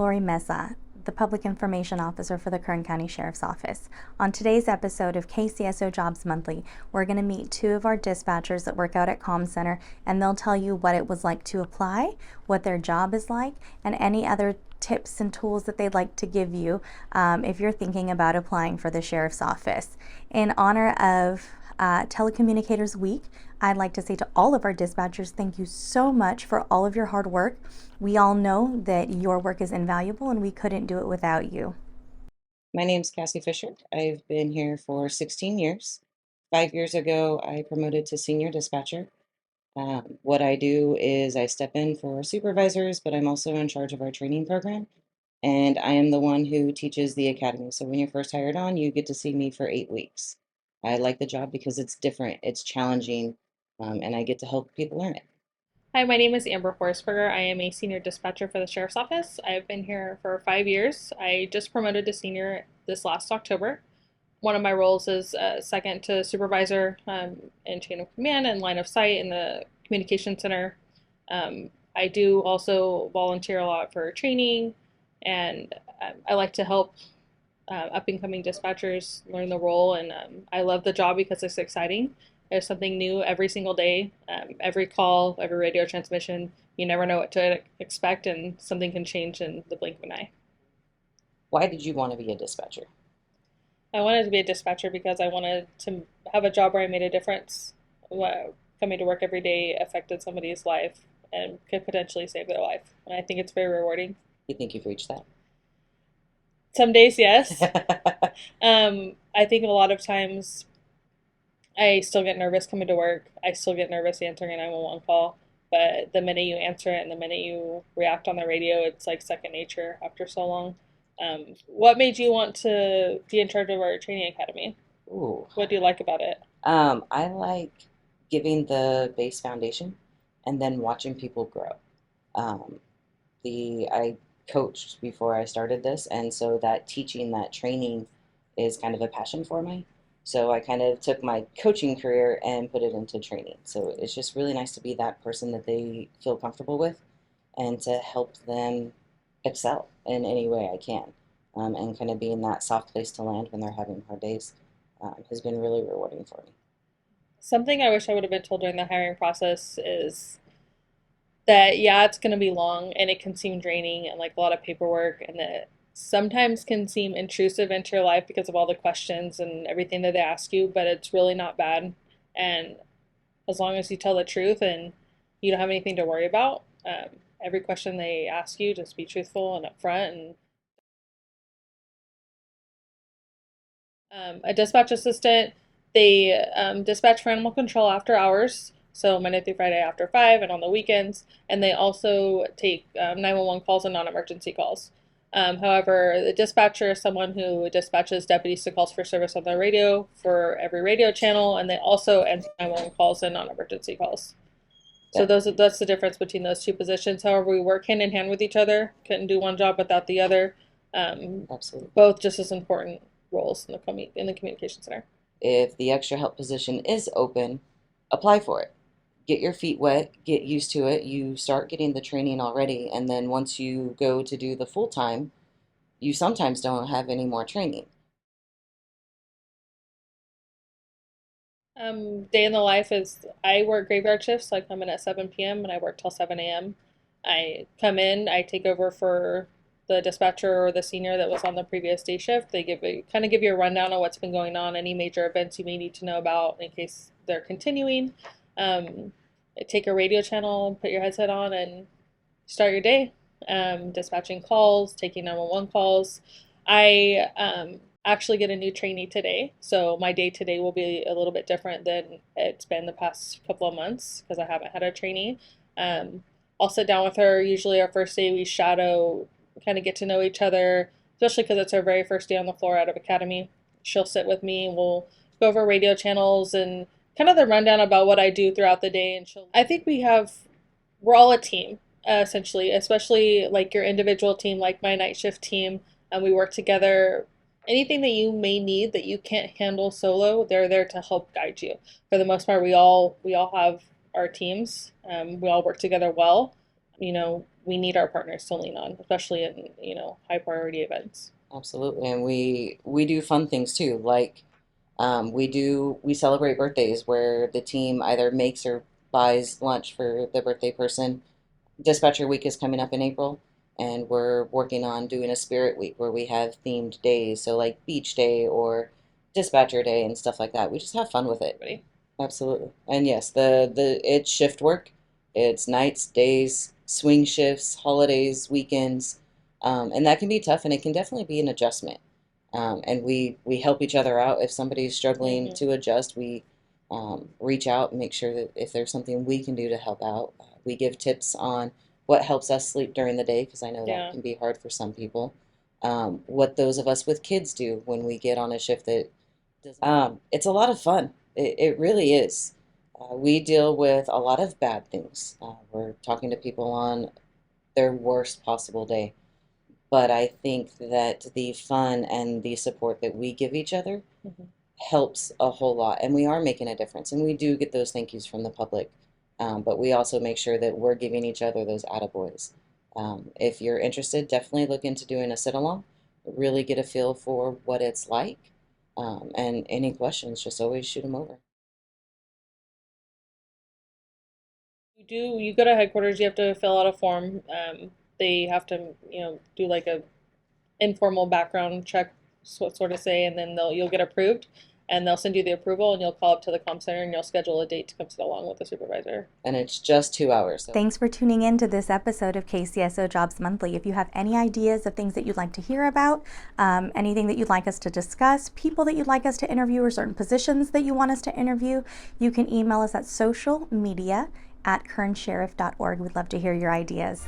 Lori Mesa, the Public Information Officer for the Kern County Sheriff's Office. On today's episode of KCSO Jobs Monthly, we're going to meet two of our dispatchers that work out at Comm Center, and they'll tell you what it was like to apply, what their job is like, and any other tips and tools that they'd like to give you if you're thinking about applying for the Sheriff's Office. In honor of Telecommunicators Week, I'd like to say to all of our dispatchers, thank you so much for all of your hard work. We all know that your work is invaluable and we couldn't do it without you. My name's Cassie Fisher. I've been here for 16 years. 5 years ago, I promoted to senior dispatcher. What I do is I step in for supervisors, but I'm also in charge of our training program. And I am the one who teaches the academy. So when you're first hired on, you get to see me for 8 weeks. I like the job because it's different, it's challenging, and I get to help people learn it. Hi, my name is Amber Horsberger. I am a senior dispatcher for the Sheriff's Office. I've been here for 5 years. I just promoted to senior this last October. One of my roles is second to supervisor in chain of command and line of sight in the communication center. I do also volunteer a lot for training, and I like to help up and coming dispatchers learn the role. And I love the job because it's exciting. There's something new every single day, every call, every radio transmission. You never know what to expect, and something can change in the blink of an eye. Why did you want to be a dispatcher? I wanted to be a dispatcher because I wanted to have a job where I made a difference. Coming to work every day affected somebody's life and could potentially save their life. And I think it's very rewarding. You think you've reached that? Some days, yes. I think a lot of times I still get nervous coming to work. I still get nervous answering a 911 call. But the minute you answer it and the minute you react on the radio, it's like second nature after so long. What made you want to be in charge of our training academy? Ooh. What do you like about it? I like giving the base foundation and then watching people grow. Um, I coached before I started this, and so that teaching, that training is kind of a passion for me. So I kind of took my coaching career and put it into training. So it's just really nice to be that person that they feel comfortable with and to help them excel in any way I can. And kind of being that soft place to land when they're having hard days has been really rewarding for me. Something I wish I would have been told during the hiring process is that, yeah, it's going to be long and it can seem draining and like a lot of paperwork, and that sometimes can seem intrusive into your life because of all the questions and everything that they ask you, but it's really not bad. And as long as you tell the truth and you don't have anything to worry about, every question they ask you, just be truthful and upfront. And a dispatch assistant, they dispatch for animal control after hours, so Monday through Friday after 5 and on the weekends. And they also take 911 calls and non-emergency calls. However, the dispatcher is someone who dispatches deputies to calls for service on the radio for every radio channel, and they also answer 911 calls and non-emergency calls. So that's the difference between those two positions. However, we work hand in hand with each other. Couldn't do one job without the other. Absolutely. Both just as important roles in the communication center. If the extra help position is open, apply for it. Get your feet wet, get used to it. You start getting the training already, and then once you go to do the full time, you sometimes don't have any more training. Day in the life is I work graveyard shifts, so I come in at 7 p.m. and I work till 7 a.m. I come in, I take over for the dispatcher or the senior that was on the previous day shift. They give you a rundown of what's been going on, any major events you may need to know about in case they're continuing. Take a radio channel, put your headset on, and start your day. Dispatching calls, taking 911 calls. I actually get a new trainee today, so my day today will be a little bit different than it's been the past couple of months because I haven't had a trainee. I'll sit down with her. Usually, our first day we shadow, kind of get to know each other, especially because it's her very first day on the floor out of academy. She'll sit with me. We'll go over radio channels and kind of the rundown about what I do throughout the day. And I think we're all a team, essentially, especially like your individual team, like my night shift team. And we work together. Anything that you may need that you can't handle solo, they're there to help guide you. For the most part, we all have our teams. We all work together well. we need our partners to lean on, especially in, high priority events. Absolutely. And we do fun things too. Like we celebrate birthdays where the team either makes or buys lunch for the birthday person. Dispatcher Week is coming up in April, and we're working on doing a Spirit Week where we have themed days, so like Beach Day or Dispatcher Day and stuff like that. We just have fun with it. Everybody. Absolutely. And yes, it's shift work. It's nights, days, swing shifts, holidays, weekends, and that can be tough, and it can definitely be an adjustment. And we help each other out. If somebody's struggling Hmm. to adjust, we reach out and make sure that if there's something we can do to help out, we give tips on what helps us sleep during the day, because I know that Yeah. can be hard for some people. What those of us with kids do when we get on a shift that it's a lot of fun. It really is. We deal with a lot of bad things. We're talking to people on their worst possible day. But I think that the fun and the support that we give each other Hmm. helps a whole lot. And we are making a difference. And we do get those thank yous from the public. But we also make sure that we're giving each other those attaboys. If you're interested, definitely look into doing a sit along, really get a feel for what it's like. And any questions, just always shoot them over. You go to headquarters, you have to fill out a form. They have to, do like a informal background check, sort of say, and then you'll get approved, and they'll send you the approval, and you'll call up to the comm center, and you'll schedule a date to come sit along with the supervisor. And it's just 2 hours. So Thanks for tuning in to this episode of KCSO Jobs Monthly. If you have any ideas of things that you'd like to hear about, anything that you'd like us to discuss, people that you'd like us to interview, or certain positions that you want us to interview, you can email us at socialmedia@kernsheriff.org. We'd love to hear your ideas.